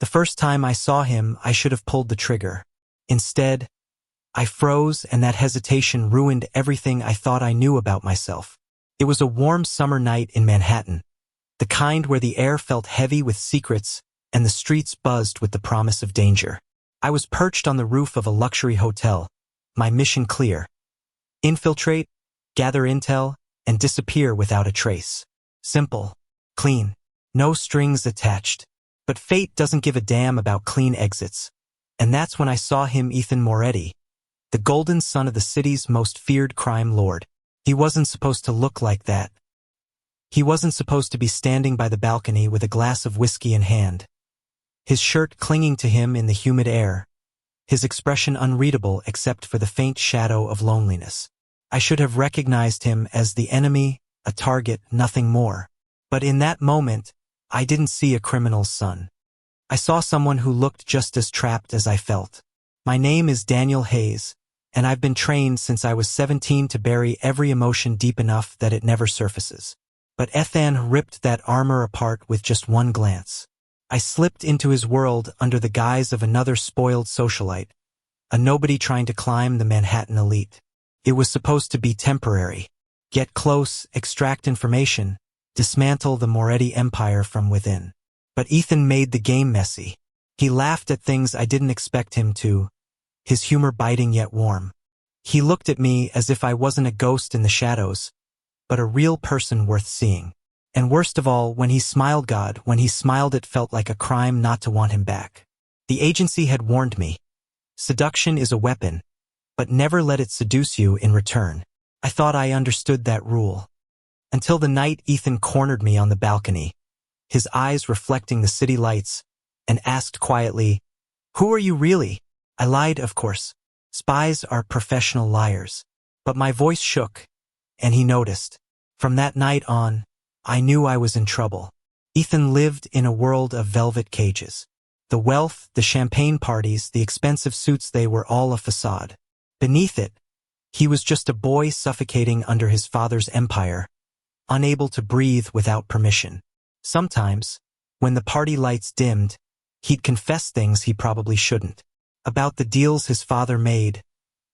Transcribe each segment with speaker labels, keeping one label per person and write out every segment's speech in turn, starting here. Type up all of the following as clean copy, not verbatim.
Speaker 1: The first time I saw him, I should have pulled the trigger. Instead, I froze, and that hesitation ruined everything I thought I knew about myself. It was a warm summer night in Manhattan, the kind where the air felt heavy with secrets and the streets buzzed with the promise of danger. I was perched on the roof of a luxury hotel, my mission clear: infiltrate, gather intel, and disappear without a trace. Simple, clean, no strings attached. But fate doesn't give a damn about clean exits. And that's when I saw him, Ethan Moretti, the golden son of the city's most feared crime lord. He wasn't supposed to look like that. He wasn't supposed to be standing by the balcony with a glass of whiskey in hand, his shirt clinging to him in the humid air, his expression unreadable except for the faint shadow of loneliness. I should have recognized him as the enemy, a target, nothing more. But in that moment, I didn't see a criminal's son. I saw someone who looked just as trapped as I felt. My name is Daniel Hayes, and I've been trained since I was 17 to bury every emotion deep enough that it never surfaces. But Ethan ripped that armor apart with just one glance. I slipped into his world under the guise of another spoiled socialite, a nobody trying to climb the Manhattan elite. It was supposed to be temporary. Get close, extract information, dismantle the Moretti empire from within. But Ethan made the game messy. He laughed at things I didn't expect him to, his humor biting yet warm. He looked at me as if I wasn't a ghost in the shadows, but a real person worth seeing. And worst of all, when he smiled, when he smiled, it felt like a crime not to want him back. The agency had warned me. Seduction is a weapon, but never let it seduce you in return. I thought I understood that rule. Until the night Ethan cornered me on the balcony, his eyes reflecting the city lights, and asked quietly, "Who are you really?" I lied, of course. Spies are professional liars. But my voice shook, and he noticed. From that night on, I knew I was in trouble. Ethan lived in a world of velvet cages. The wealth, the champagne parties, the expensive suits, they were all a facade. Beneath it, he was just a boy suffocating under his father's empire, unable to breathe without permission. Sometimes, when the party lights dimmed, he'd confess things he probably shouldn't. About the deals his father made,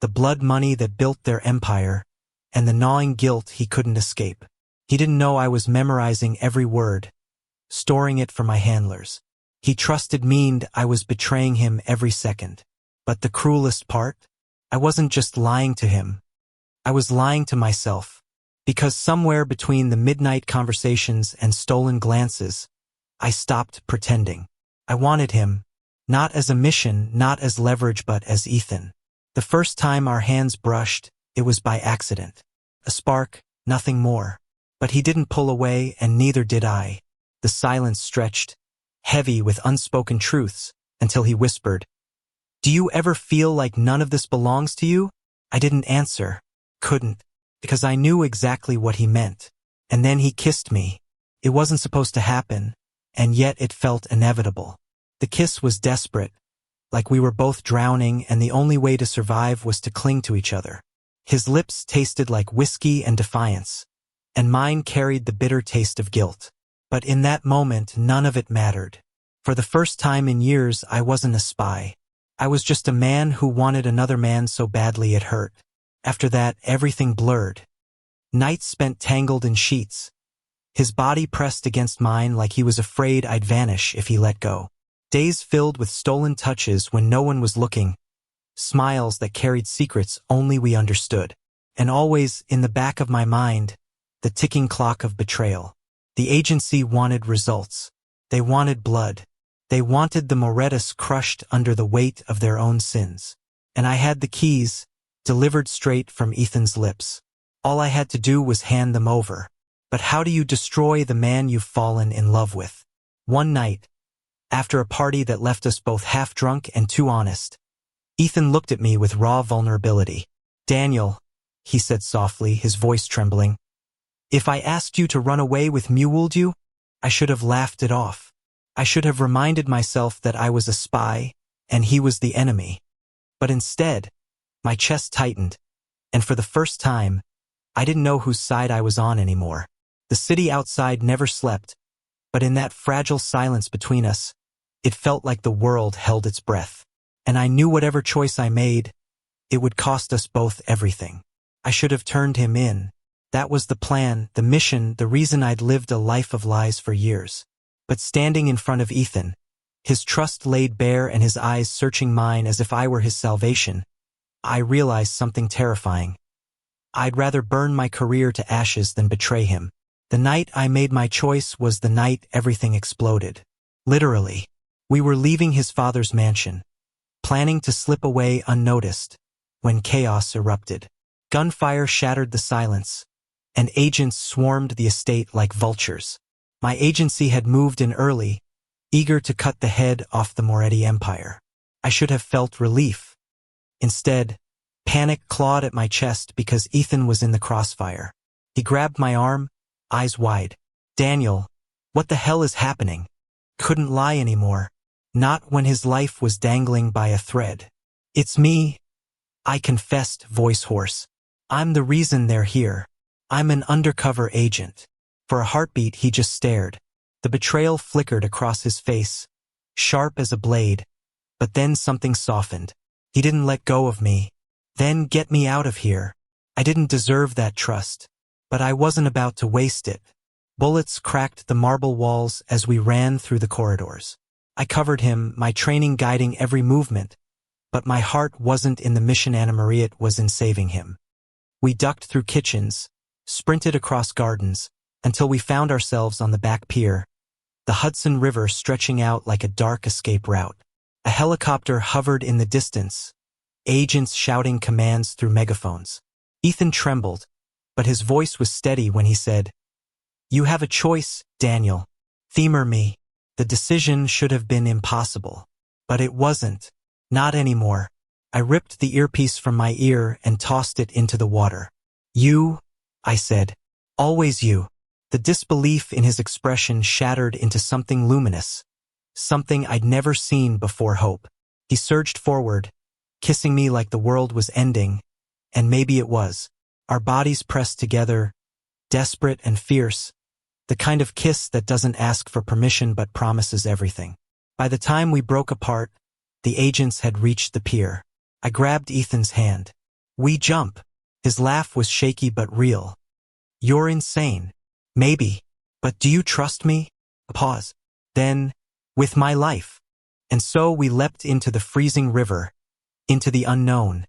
Speaker 1: the blood money that built their empire, and the gnawing guilt he couldn't escape. He didn't know I was memorizing every word, storing it for my handlers. He trusted me I was betraying him every second. But the cruelest part? I wasn't just lying to him. I was lying to myself. Because somewhere between the midnight conversations and stolen glances, I stopped pretending. I wanted him, not as a mission, not as leverage, but as Ethan. The first time our hands brushed, it was by accident. A spark, nothing more. But he didn't pull away, and neither did I. The silence stretched, heavy with unspoken truths, until he whispered, "Do you ever feel like none of this belongs to you?" I didn't answer, couldn't, because I knew exactly what he meant. And then he kissed me. It wasn't supposed to happen, and yet it felt inevitable. The kiss was desperate, like we were both drowning and the only way to survive was to cling to each other. His lips tasted like whiskey and defiance, and mine carried the bitter taste of guilt. But in that moment, none of it mattered. For the first time in years, I wasn't a spy. I was just a man who wanted another man so badly it hurt. After that, everything blurred. Nights spent tangled in sheets. His body pressed against mine like he was afraid I'd vanish if he let go. Days filled with stolen touches when no one was looking. Smiles that carried secrets only we understood. And always, in the back of my mind, the ticking clock of betrayal. The agency wanted results. They wanted blood. They wanted the Morettis crushed under the weight of their own sins. And I had the keys, delivered straight from Ethan's lips. All I had to do was hand them over. But how do you destroy the man you've fallen in love with? One night, after a party that left us both half drunk and too honest, Ethan looked at me with raw vulnerability. "Daniel," he said softly, his voice trembling, "if I asked you to run away with me, would you?" I should have laughed it off. I should have reminded myself that I was a spy, and he was the enemy. But instead, my chest tightened, and for the first time, I didn't know whose side I was on anymore. The city outside never slept, but in that fragile silence between us, It felt like the world held its breath. And I knew whatever choice I made, it would cost us both everything. I should have turned him in. That was the plan, the mission, the reason I'd lived a life of lies for years. But standing in front of Ethan, his trust laid bare and his eyes searching mine as if I were his salvation, I realized something terrifying. I'd rather burn my career to ashes than betray him. The night I made my choice was the night everything exploded. Literally. We were leaving his father's mansion, planning to slip away unnoticed, when chaos erupted. Gunfire shattered the silence, and agents swarmed the estate like vultures. My agency had moved in early, eager to cut the head off the Moretti empire. I should have felt relief. Instead, panic clawed at my chest because Ethan was in the crossfire. He grabbed my arm, eyes wide. "Daniel, what the hell is happening?" Couldn't lie anymore. Not when his life was dangling by a thread. "It's me," I confessed, voice hoarse. "I'm the reason they're here. I'm an undercover agent." For a heartbeat, he just stared. The betrayal flickered across his face, sharp as a blade. But then something softened. He didn't let go of me. "Then get me out of here." I didn't deserve that trust, but I wasn't about to waste it. Bullets cracked the marble walls as we ran through the corridors. I covered him, my training guiding every movement, but my heart wasn't in the mission Anna Maria, it was in saving him. We ducked through kitchens, sprinted across gardens, until we found ourselves on the back pier, the Hudson River stretching out like a dark escape route. A helicopter hovered in the distance, agents shouting commands through megaphones. Ethan trembled, but his voice was steady when he said, "You have a choice, Daniel. Theme or me." The decision should have been impossible. But it wasn't. Not anymore. I ripped the earpiece from my ear and tossed it into the water. "You," I said. "Always you." The disbelief in his expression shattered into something luminous, something I'd never seen before. Hope. He surged forward, kissing me like the world was ending, and maybe it was. Our bodies pressed together, desperate and fierce, the kind of kiss that doesn't ask for permission but promises everything. By the time we broke apart, the agents had reached the pier. I grabbed Ethan's hand. "We jump." His laugh was shaky but real. "You're insane." "Maybe. But do you trust me?" A pause. "Then, with my life." And so we leapt into the freezing river, into the unknown,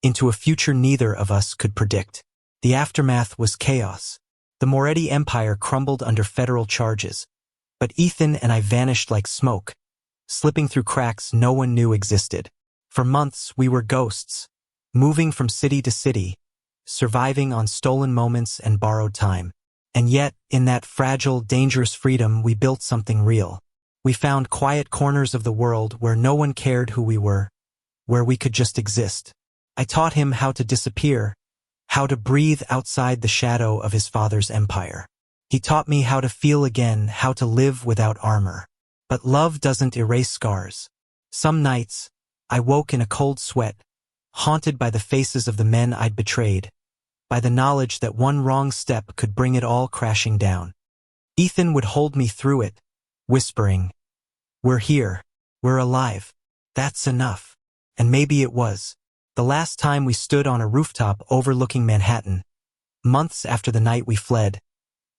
Speaker 1: into a future neither of us could predict. The aftermath was chaos. The Moretti empire crumbled under federal charges, but Ethan and I vanished like smoke, slipping through cracks no one knew existed. For months we were ghosts, moving from city to city, surviving on stolen moments and borrowed time. And yet, in that fragile, dangerous freedom, we built something real. We found quiet corners of the world where no one cared who we were, where we could just exist. I taught him how to disappear, how to breathe outside the shadow of his father's empire. He taught me how to feel again, how to live without armor. But love doesn't erase scars. Some nights, I woke in a cold sweat, haunted by the faces of the men I'd betrayed, by the knowledge that one wrong step could bring it all crashing down. Ethan would hold me through it, whispering, "We're here. We're alive. That's enough." And maybe it was. The last time we stood on a rooftop overlooking Manhattan, months after the night we fled,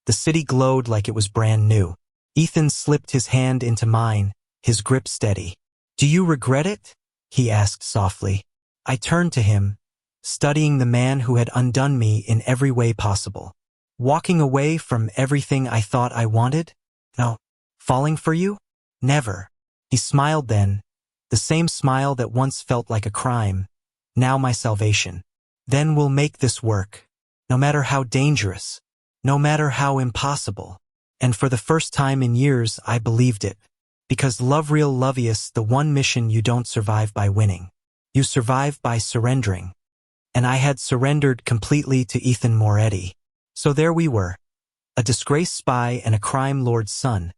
Speaker 1: the city glowed like it was brand new. Ethan slipped his hand into mine, his grip steady. "Do you regret it?" he asked softly. I turned to him, studying the man who had undone me in every way possible. Walking away from everything I thought I wanted? No. Falling for you? Never. He smiled then, the same smile that once felt like a crime, now my salvation. "Then we'll make this work, no matter how dangerous, no matter how impossible." And for the first time in years, I believed it. Because love, real loveliest, the one mission you don't survive by winning. You survive by surrendering. And I had surrendered completely to Ethan Moretti. So there we were, a disgraced spy and a crime lord's son,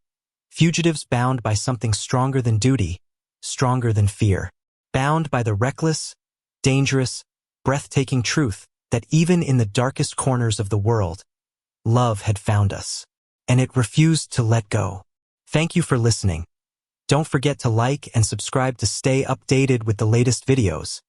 Speaker 1: fugitives bound by something stronger than duty, stronger than fear, bound by the reckless, dangerous, breathtaking truth that even in the darkest corners of the world, love had found us, and it refused to let go. Thank you for listening. Don't forget to like and subscribe to stay updated with the latest videos.